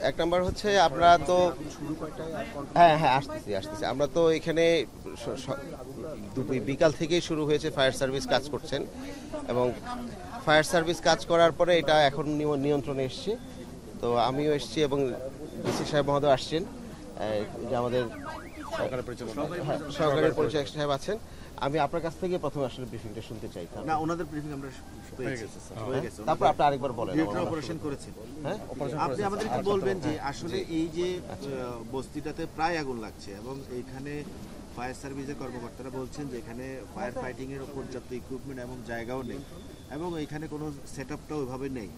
এক নাম্বার হচ্ছে আমরা তো হ্যাঁ আসতেছি আমরা তো এখানে বিকাল থেকেই শুরু হয়েছে, ফায়ার সার্ভিস কাজ করছেন এবং ফায়ার সার্ভিস কাজ করার পরে এটা এখন নিয়ন্ত্রণে এসছে। তো আমিও এসছি এবং ডিসি সাহেব মহোদয় আসছেন, যে আমাদের সহকারী পরিচালক সাহেব আছেন। আমি আপনার কাছ থেকে প্রথমে আসলে ব্রিফিংটা শুনতে চাই। না, ওনাদের ব্রিফিং আমরা পেয়ে গেছে স্যার, হয়ে গেছে। তারপর আপনি আরেকবার বলেন। অপারেশন করেছেন, হ্যাঁ আপনি আমাদের একটু বলবেন যে আসলে এই যে বস্তিটাতে প্রায় আগুন লাগছে এবং এইখানে ফায়ার সার্ভিসের কর্মকর্তারা বলছেন যে এখানে ফায়ার ফাইটিং এর পর্যাপ্ত ইকুইপমেন্ট এবং জায়গাও নেই এবং এখানে কোনো সেটআপটাও ওইভাবে নেই।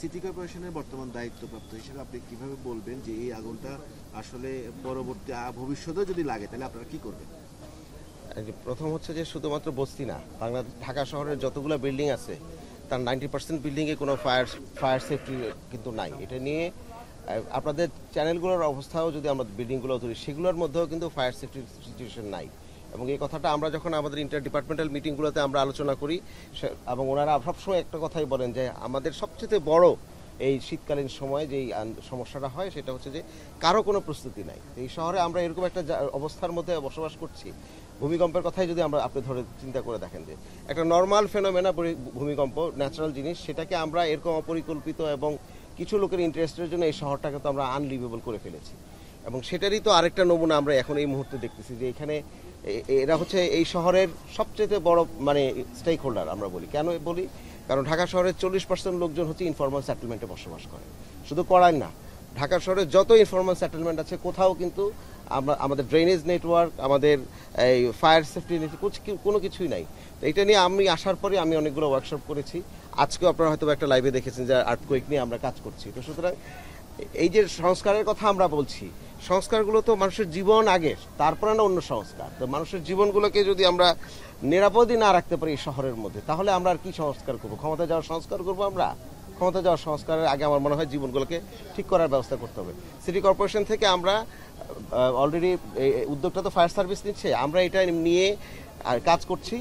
সিটি কর্পোরেশনের বর্তমান দায়িত্বপ্রাপ্ত হিসেবে আপনি কিভাবে বলবেন যে এই আগুনটা আসলে পরবর্তী ভবিষ্যতেও যদি লাগে তাহলে আপনারা কি করবেন? প্রথম হচ্ছে যে শুধুমাত্র বস্তি না, ঢাকা শহরের যতগুলো বিল্ডিং আছে তার 90% বিল্ডিংয়ে কোনো ফায়ার সেফটি কিন্তু নাই। এটা নিয়ে আপনাদের চ্যানেলগুলোর অবস্থাও যদি আমরা বিল্ডিংগুলো ধরি, সেগুলোর মধ্যেও কিন্তু ফায়ার সেফটি সিচুয়েশন নাই। এবং এই কথাটা আমরা যখন আমাদের ইন্টার ডিপার্টমেন্টাল মিটিংগুলোতে আমরা আলোচনা করি, এবং ওনারা সবসময় একটা কথাই বলেন যে আমাদের সবচেয়ে বড় এই শীতকালীন সময় যেই সমস্যাটা হয় সেটা হচ্ছে যে কারো কোনো প্রস্তুতি নাই। এই শহরে আমরা এরকম একটা অবস্থার মধ্যে বসবাস করছি। ভূমিকম্পের কথাই যদি আপনি ধরে চিন্তা করে দেখেন যে একটা নর্মাল ফেনোমেনা ভূমিকম্প, ন্যাচারাল জিনিস, সেটাকে আমরা এরকম অপরিকল্পিত এবং কিছু লোকের ইন্টারেস্টের জন্য এই শহরটাকে তো আমরা আনলিভেবল করে ফেলেছি। এবং সেটারই তো আরেকটা নমুনা আমরা এখন এই মুহূর্তে দেখতেছি যে এখানে এরা হচ্ছে এই শহরের সবচেয়ে বড় স্টেক হোল্ডার আমরা বলি। কেন বলি? কারণ ঢাকা শহরের 40% লোকজন হচ্ছে ইনফর্মাল সেটেলমেন্টে বসবাস করে। শুধু করায় না, ঢাকা শহরের যত ইনফর্মাল সেটেলমেন্ট আছে কোথাও কিন্তু আমাদের ড্রেনেজ নেটওয়ার্ক, আমাদের এই ফায়ার সেফটি কোনো কিছুই নাই। তো এটা নিয়ে আমি আসার পরে আমি অনেকগুলো ওয়ার্কশপ করেছি। আজকেও আপনারা হয়তো একটা লাইভে দেখেছেন যে আর্থকোয়েক নিয়ে আমরা কাজ করছি। তো সুতরাং এই যে সংস্কারের কথা আমরা বলছি, সংস্কারগুলো তো মানুষের জীবন আগে, তারপরে না অন্য সংস্কার। তো মানুষের জীবনগুলোকে যদি আমরা নিরাপদই না রাখতে পারি এই শহরের মধ্যে, তাহলে আমরা আর কি সংস্কার করবো? ক্ষমতা যাওয়ার সংস্কার করবো আমরা? ক্ষমতা যাওয়ার সংস্কারের আগে আমার মনে হয় জীবনগুলোকে ঠিক করার ব্যবস্থা করতে হবে। সিটি কর্পোরেশন থেকে আমরা অলরেডি উদ্যোগটা তো ফায়ার সার্ভিস নিচ্ছে, আমরা এটা নিয়ে কাজ করছি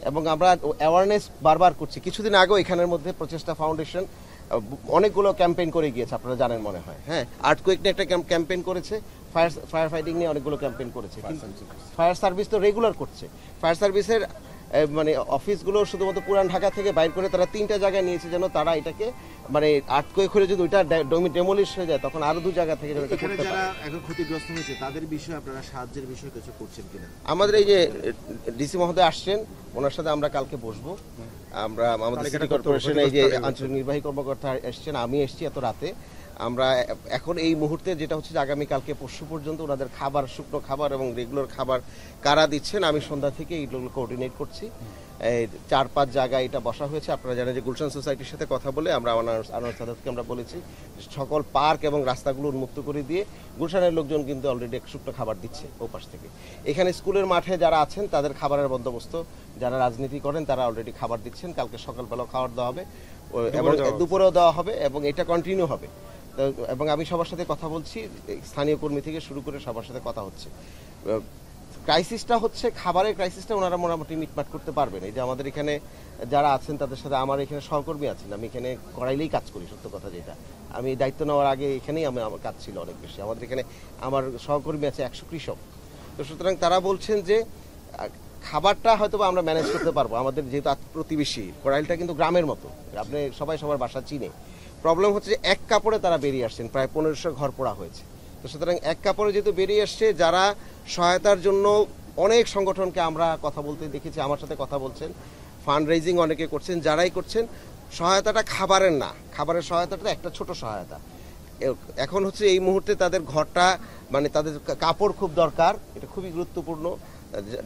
এবং আমরা অ্যাওয়ারনেস বারবার করছি। কিছুদিন আগেও এখানের মধ্যে প্রচেষ্টা ফাউন্ডেশন অনেকগুলো ক্যাম্পেইন করে গিয়েছে, আপনারা জানেন মনে হয়। হ্যাঁ, আর্থকোয়েক নিয়ে একটা ক্যাম্পেইন করেছে, ফায়ার ফাইটিং নিয়ে অনেকগুলো ক্যাম্পেইন করেছে। ফায়ার সার্ভিস তো রেগুলার করছে। ফায়ার সার্ভিসের অফিসগুলো শুধুমাত্র পুরান ঢাকা থেকে বাইর করে তারা 3টা জায়গায় নিয়েছে, যেন তারা এটাকে আর্থকোয়েক হলে যদি ওইটা ডেমোলিশ হয়ে যায় তখন আরো 2 জায়গা থেকে যারা এখন ক্ষতিগ্রস্ত হয়েছে তাদের বিষয়ে আপনারা সাহায্যের বিষয়ে কিছু করছেন কিনা? আমাদের এই যে ডিসি মহোদয় আসছেন, ওনার সাথে আমরা কালকে বসবো। আমরা আমাদের সিটি কর্পোরেশনে এই যে আঞ্চলিক নির্বাহী কর্মকর্তা এসছেন, আমি এসছি এত রাতে। আমরা এখন এই মুহূর্তে যেটা হচ্ছে যে আগামীকালকে পরশু পর্যন্ত ওনাদের খাবার, শুকনো খাবার এবং রেগুলার খাবার কারা দিচ্ছেন, আমি সন্ধ্যা থেকে এইগুলো কোঅর্ডিনেট করছি। 4-5 জায়গায় এটা বসা হয়েছে। আপনারা জানেন যে গুলশান সোসাইটির সাথে কথা বলে আমরা আনোয়ার সাদাতকে আমরা বলেছি সকল পার্ক এবং রাস্তাগুলো উন্মুক্ত করে দিয়ে গুলশানের লোকজন কিন্তু অলরেডি শুকনো খাবার দিচ্ছে ওপাশ থেকে। এখানে স্কুলের মাঠে যারা আছেন তাদের খাবারের বন্দোবস্ত, যারা রাজনীতি করেন তারা অলরেডি খাবার দিচ্ছেন। কালকে সকালবেলা খাবার দেওয়া হবে এবং দুপুরেও দেওয়া হবে এবং এটা কন্টিনিউ হবে। এবং আমি সবার সাথে কথা বলছি, স্থানীয় কর্মী থেকে শুরু করে সবার সাথে কথা হচ্ছে। ক্রাইসিসটা হচ্ছে খাবারের ক্রাইসিসটা ওনারা মোটামুটি মিটমাট করতে পারবেন। এই যে আমাদের এখানে যারা আছেন তাদের সাথে আমার এখানে সহকর্মী আছেন, আমি এখানে কড়াইলেই কাজ করি, সত্য কথা যেটা। আমি দায়িত্ব নেওয়ার আগে এখানেই আমার কাজ ছিল অনেক বেশি। আমাদের এখানে আমার সহকর্মী আছে 100 কৃষক। তো সুতরাং তারা বলছেন যে খাবারটা হয়তো আমরা ম্যানেজ করতে পারবো। আমাদের যেহেতু প্রতিবেশী, কড়াইলটা কিন্তু গ্রামের মতো, আপনি সবাই সবার বাসা চিনে। প্রবলেম হচ্ছে যে এক কাপড়ে তারা বেরিয়ে আসছেন, প্রায় 1500 ঘর পোড়া হয়েছে। তো সুতরাং এক কাপড়ে যেহেতু বেরিয়ে আসছে, যারা সহায়তার জন্য অনেক সংগঠনকে আমরা কথা বলতে দেখেছি, আমার সাথে কথা বলছেন, ফান্ড রেজিং অনেকে করছেন, যারাই করছেন সহায়তাটা খাবারের না, খাবারের সহায়তাটা একটা ছোট সহায়তা। এখন হচ্ছে এই মুহূর্তে তাদের ঘরটা তাদের কাপড় খুব দরকার, এটা খুবই গুরুত্বপূর্ণ।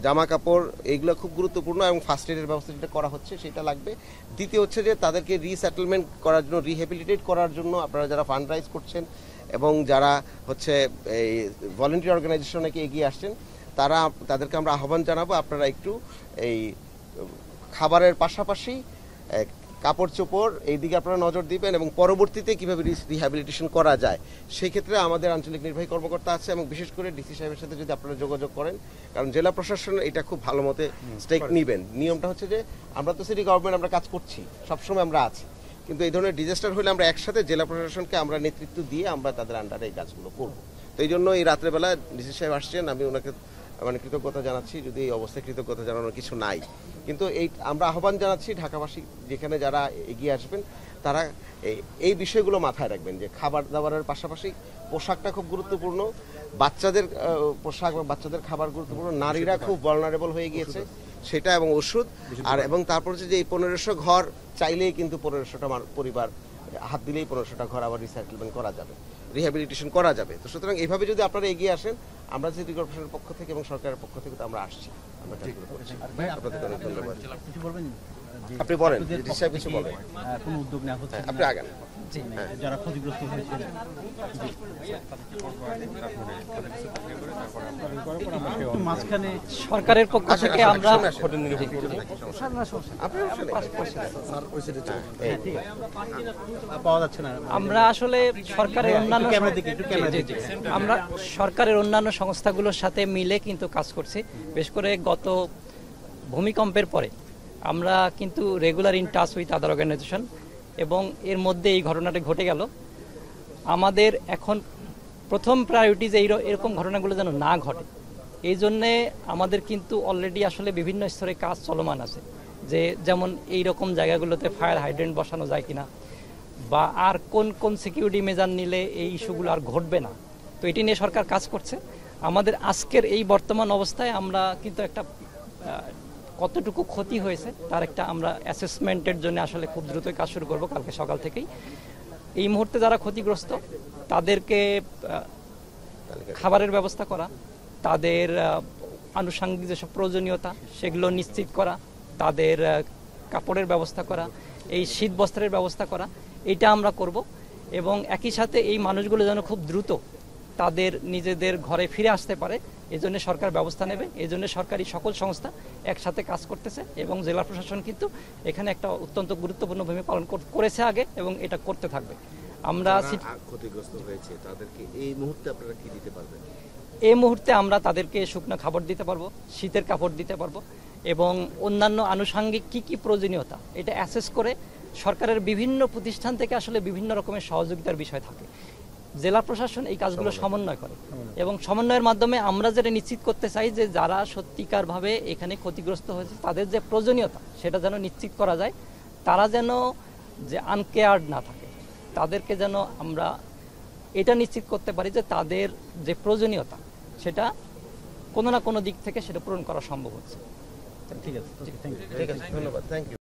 জামা কাপড় এইগুলো খুব গুরুত্বপূর্ণ এবং ফার্স্ট এডের ব্যবস্থা যেটা করা হচ্ছে সেটা লাগবে। দ্বিতীয় হচ্ছে যে তাদেরকে রিসেটেলমেন্ট করার জন্য, রিহ্যাবিলিটেট করার জন্য আপনারা যারা ফান্ড রাইজ করছেন এবং যারা হচ্ছে এই ভলেন্টিয়ার অর্গানাইজেশনে এগিয়ে আসছেন, তাদেরকে আমরা আহ্বান জানাবো আপনারা একটু এই খাবারের পাশাপাশি কাপড় চোপড় এই দিকে আপনারা নজর দিবেন এবং পরবর্তীতে কিভাবে রিহ্যাবিলিটেশন করা যায় সেই ক্ষেত্রে আমাদের আঞ্চলিক নির্বাহী কর্মকর্তা আছে এবং বিশেষ করে ডিসি সাহেবের সাথে যদি আপনারা যোগাযোগ করেন, কারণ জেলা প্রশাসন এটা খুব ভালো মতে স্টেক নেবেন। নিয়মটা হচ্ছে যে আমরা তো সিটি গভর্নমেন্ট, আমরা কাজ করছি, সবসময় আমরা আছি, কিন্তু এই ধরনের ডিজাস্টার হলে আমরা একসাথে জেলা প্রশাসনকে আমরা নেতৃত্ব দিয়ে আমরা তাদের আন্ডারে এই কাজগুলো করব। তো এই জন্য এই রাত্রেবেলা ডিসি সাহেব আসছেন, আমি ওনাকে মানে কৃতজ্ঞতা জানাচ্ছি, যদি এই অবস্থায় কৃতজ্ঞতা জানানোর কিছু নাই, কিন্তু এই আমরা আহ্বান জানাচ্ছি ঢাকাবাসী যেখানে যারা এগিয়ে আসবেন তারা এই বিষয়গুলো মাথায় রাখবেন যে খাবার দাবারের পাশাপাশি পোশাকটা খুব গুরুত্বপূর্ণ, বাচ্চাদের পোশাক বা বাচ্চাদের খাবার গুরুত্বপূর্ণ, নারীরা খুব ভালনারেবল হয়ে গিয়েছে সেটা, এবং ওষুধ, আর এবং তারপর হচ্ছে যে এই 1500 ঘর চাইলেই কিন্তু 1500টা পরিবার হাত দিলেই 1500টা ঘর আবার রিসাইকেলমেন্ট করা যাবে, রিহ্যাবিলিটেশন করা যাবে। তো সুতরাং এইভাবে যদি আপনারা এগিয়ে আসেন, আমরা সিটি কর্পোরেশনের পক্ষ থেকে এবং সরকারের পক্ষ থেকে তো আমরা আসছি, আমরা কাজগুলো করছি। আপনাদের অনেক ধন্যবাদ। আপনি বলেন, ডিসি সাহেব কিছু বলেন। কোনো উদ্যোগ নেওয়া হচ্ছে আপনি আগান। যারা ক্ষতিগ্রস্ত হয়েছে মাঝখানে সরকারের পক্ষ থেকে আমরা পাওয়া যাচ্ছে না। আমরা আসলে সরকারের অন্যান্য আমরা সরকারের অন্যান্য সংস্থাগুলোর সাথে মিলে কিন্তু কাজ করছি। বিশেষ করে গত ভূমিকম্পের পরে আমরা কিন্তু regular in touch with other organisation, এবং এর মধ্যে এই ঘটনাটা ঘটে গেল। আমাদের এখন প্রথম প্রায়োরিটি যে এরকম ঘটনাগুলো যেন না ঘটে, এই জন্যে আমাদের কিন্তু অলরেডি আসলে বিভিন্ন স্তরে কাজ চলমান আছে, যে যেমন এই রকম জায়গাগুলোতে ফায়ার হাইড্রেন্ট বসানো যায় কিনা, বা আর কোন কোন সিকিউরিটি মেজার নিলে এই ইস্যুগুলো আর ঘটবে না। তো এটি নিয়ে সরকার কাজ করছে। আমাদের আজকের এই বর্তমান অবস্থায় আমরা কিন্তু একটা কতটুকু ক্ষতি হয়েছে তার একটা আমরা অ্যাসেসমেন্টের জন্য আসলে খুব দ্রুতই কাজ শুরু করব কালকে সকাল থেকেই। এই মুহূর্তে যারা ক্ষতিগ্রস্ত তাদেরকে খাবারের ব্যবস্থা করা, তাদের আনুষঙ্গিক যেসব প্রয়োজনীয়তা সেগুলো নিশ্চিত করা, তাদের কাপড়ের ব্যবস্থা করা, এই শীত বস্ত্রের ব্যবস্থা করা, এটা আমরা করব। এবং একই সাথে এই মানুষগুলো যেন খুব দ্রুত তাদের নিজেদের ঘরে ফিরে আসতে পারে, এই জন্য সরকার ব্যবস্থা নেবে। এই জন্য সরকারি সকল সংস্থা একসাথে কাজ করতেছে, এবং জেলা প্রশাসন কিন্তু এখানে একটা অত্যন্ত গুরুত্বপূর্ণ ভূমিকা পালন করেছে আগে, এবং এটা করতে থাকবে। আমরা ক্ষতিগ্রস্ত হয়েছে তাদেরকে এই মুহূর্তে আপনারা কি দিতে পারবেন? এই মুহূর্তে আমরা তাদেরকে শুকনো খাবার দিতে পারবো, শীতের কাপড় দিতে পারবো, এবং অন্যান্য আনুষঙ্গিক কি কি প্রয়োজনীয়তা এটা অ্যাসেস করে সরকারের বিভিন্ন প্রতিষ্ঠান থেকে আসলে বিভিন্ন রকমের সহযোগিতার বিষয় থাকে। জেলা প্রশাসন এই কাজগুলো সমন্বয় করে, এবং সমন্বয়ের মাধ্যমে আমরা যেটা নিশ্চিত করতে চাই যে যারা সত্যিকারভাবে এখানে ক্ষতিগ্রস্ত হয়েছে তাদের যে প্রয়োজনীয়তা সেটা যেন নিশ্চিত করা যায়, তারা যেন যে আনকেয়ার্ড না থাকে, তাদেরকে যেন আমরা এটা নিশ্চিত করতে পারি যে তাদের যে প্রয়োজনীয়তা সেটা কোনো না কোনো দিক থেকে সেটা পূরণ করা সম্ভব হচ্ছে। ঠিক আছে, ঠিক আছে, ধন্যবাদ, থ্যাংক ইউ।